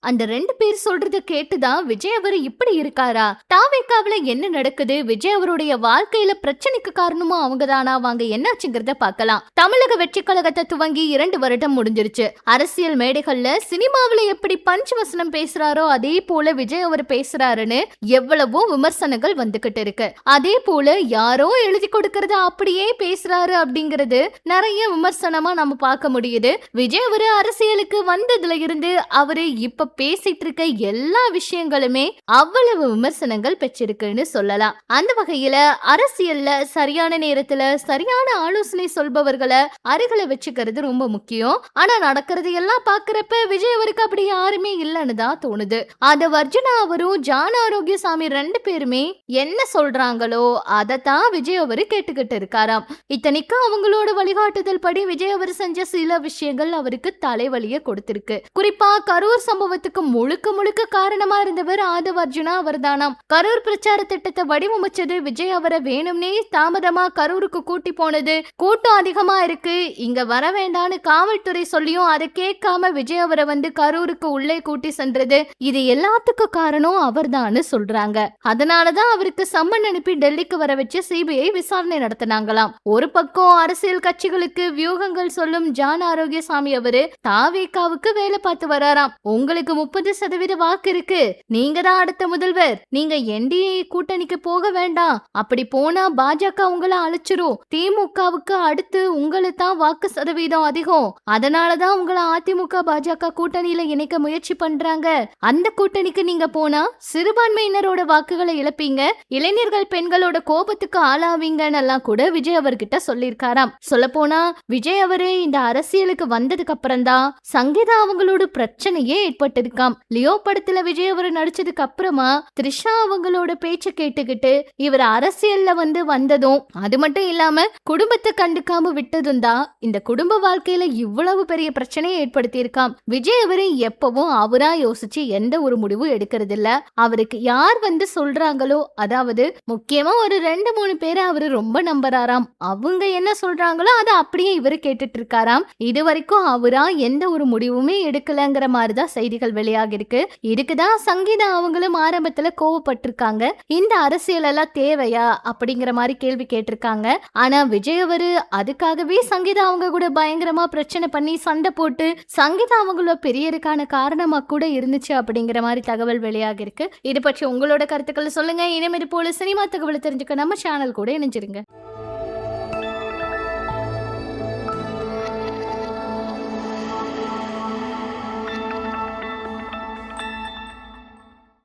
அந்த 2 பேர் சொல்றத கேட்டுதான் விஜய் அவர் இப்படி இருக்காரா? தாவேகாவுல என்ன நடக்குது? விஜய் அவருடைய வாழ்க்கையில பிரச்சனைக்கு காரணமும் அவங்கதானா? வாங்க என்னாச்சுங்கிறத பார்க்கலாம். தமிழக வெற்றி கழகத்தை துவங்கி 2 வருடம் முடிஞ்சிருச்சு. அரசியல் மேடைகள்ல சினிமாவில எப்படி பஞ்ச் வசனம் பேசுறாரோ அதே போல விஜய் அவர் பேசுறாருன்னு எவ்வளவோ விமர்சனங்கள் வந்துகிட்டு இருக்கு. அதே போல யாரோ எழுதி கொடுக்கறத அப்படியே பேசுறாரு அப்படிங்கிறது நிறைய விமர்சனமா நம்ம பார்க்க முடியுது. விஜய் அவரு அரசியலுக்கு வந்ததுல இருந்து அவரு இப்ப பேசிட்டு இருக்க எல்லா விஷயங்களுமே அவ்வளவு விமர்சனங்கள் பெற்றிருக்குன்னு சொல்லலாம். அந்த வகையில அரசியல்ல சரியான நேரத்துல சரியான ஆலோசனை சொல்பவர்களை அருகில வச்சுக்கிறது ரொம்ப முக்கியம். ஆனா நடக்கிறது எல்லாம் பாக்குறப்ப விஜய் அவருக்கு அப்படி யாருமே இல்லைன்னு தான் தோணுது. அத வர்ஜுனா அவரும் ஜான் ஆரோக்கியசாமி 2 பேருமே என்ன சொல்றாங்களோ அதத்தான் விஜய் அவரு கேட்டுக்கிட்டு இருக்காராம். இத்தனைக்கு அவங்களோட வழிகாட்டுதல் படி விஜய் அவர் செஞ்ச சில விஷயங்கள் அவருக்கு தலைவலிய கொடுத்திருக்கு. குறிப்பா கரூர் சம்பவத்துக்கு முழுக்க முழுக்க காரணமா இருந்தவர் ஆதவ் அர்ஜுனா அவர்தானாம். கரூர் பிரச்சார திட்டத்தை வடிவமைச்சது விஜய் அவரை வேணும்னே தாமதமா கரூருக்கு கூட்டி போனது. கூட்டம் அதிகமா இருக்கு, இங்க வர வேண்டான்னு காவல்துறை சொல்லியும் அதை கேட்காம விஜய் அவரை கரூருக்கு உள்ளே கூட்டி சென்றது, இது எல்லாத்துக்கும் காரணம் அவர்தான்னு சொல்றாங்க. அதனாலதான் அவருக்கு சம்மன் அனுப்பி டெல்லிக்கு வர வச்சு சிபிஐ விசாரணை நடத்தினாங்களாம். ஒரு பக்கம் அரசியல் கட்சிகளுக்கு வியூகங்கள் சொல்லும் ஜான் ஆரோக்கியசாமி அவரு தாவேகாவுக்கு வேலை பார்த்து வராராம். உங்களுக்கு 30% வாக்கு இருக்கு, நீங்க தான் அடுத்த முதல்வர், நீங்க என்டிஏ கூட்டணிக்கு போக வேண்டாம், அப்படி போனா பாஜக உங்களை அழிச்சிரும், திமுகவுக்கு அடுத்து உங்களை தான் வாக்கு சதவீதம் அதிகம், அதனாலதான் உங்களை அதிமுக பாஜக கூட்டணியில இணைக்க முயற்சி பண்றாங்க, அந்த கூட்டணிக்கு நீங்க போனா சிறுபான்மையினரோட வாக்குகளை இழப்பீங்க, இளைஞர்கள் பெண்களோட கோபத்துக்கு ஆளாவீங்கன்னு எல்லாம் கூட விஜய் அவர்கிட்ட சொல்லியிருக்காராம். சொல்ல போனா விஜய் அவரு இந்த அரசியலுக்கு வந்ததுக்கு அப்புறம் தான் சங்கீதா அவங்களோட பிரச்சனையே ஏற்பட்டிருக்காம். லியோ படத்துல விஜய் அவர் நடிச்சதுக்கு அப்புறமா த்ரிஷா அவங்களோட பேச்ச கேட்டுக்கிட்டு இவர் அரசியல்ல வந்ததும் அது மட்டும் இல்லாம குடும்பத்தை கண்டுக்காம விட்டதும் தான் இந்த குடும்ப வாழ்க்கையில இவ்வளவு பெரிய பிரச்சனையை ஏற்படுத்தி இருக்காம். விஜய் அவரு எப்பவும் அவரா யோசிச்சு எந்த ஒரு முடிவும் எடுக்கிறது இல்ல. அவருக்கு யார் சொல்றாங்களோ, அதாவது முக்கியமா ஒரு 2-3 பேரை அவரு ரொம்ப நம்புறாராம். அவங்க என்ன சொல்றாங்களோ அதை அப்படியே இவரு கேட்டுட்டு இருக்காராம். இது வரைக்கும் அவரா எந்த ஒரு முடிவுமே எடுக்கலங்கிற மாதிரிதான் செய்திகள் வெளியாகி இருக்கு. இதுக்குதான் சங்கீதா அவங்களும் ஆரம்பத்துல கோவப்பட்டிருக்காங்க. இந்த அரசியல் எல்லாம் தேவையா அப்படிங்கிற மாதிரி கேள்வி கேட்டிருக்காங்க. ஆனா விஜய் அவரு அதுக்காகவே சங்கீதா அவங்க கூட பயங்கரமா பிரச்சனை பண்ணி சண்டை போட்டு சங்கீதா அவங்களோட பெரியருக்கான காரணமா கூட இருந்துச்சு அப்படிங்கிற மாதிரி தகவல் வெளியாகி இருக்கு. இது பற்றி உங்களோட கருத்துக்களை சொல்லுங்க. இனிமே இது போல சினிமா தகவலை தெரிஞ்சுக்க நம்ம சேனல் கூட இணைஞ்சிருங்க.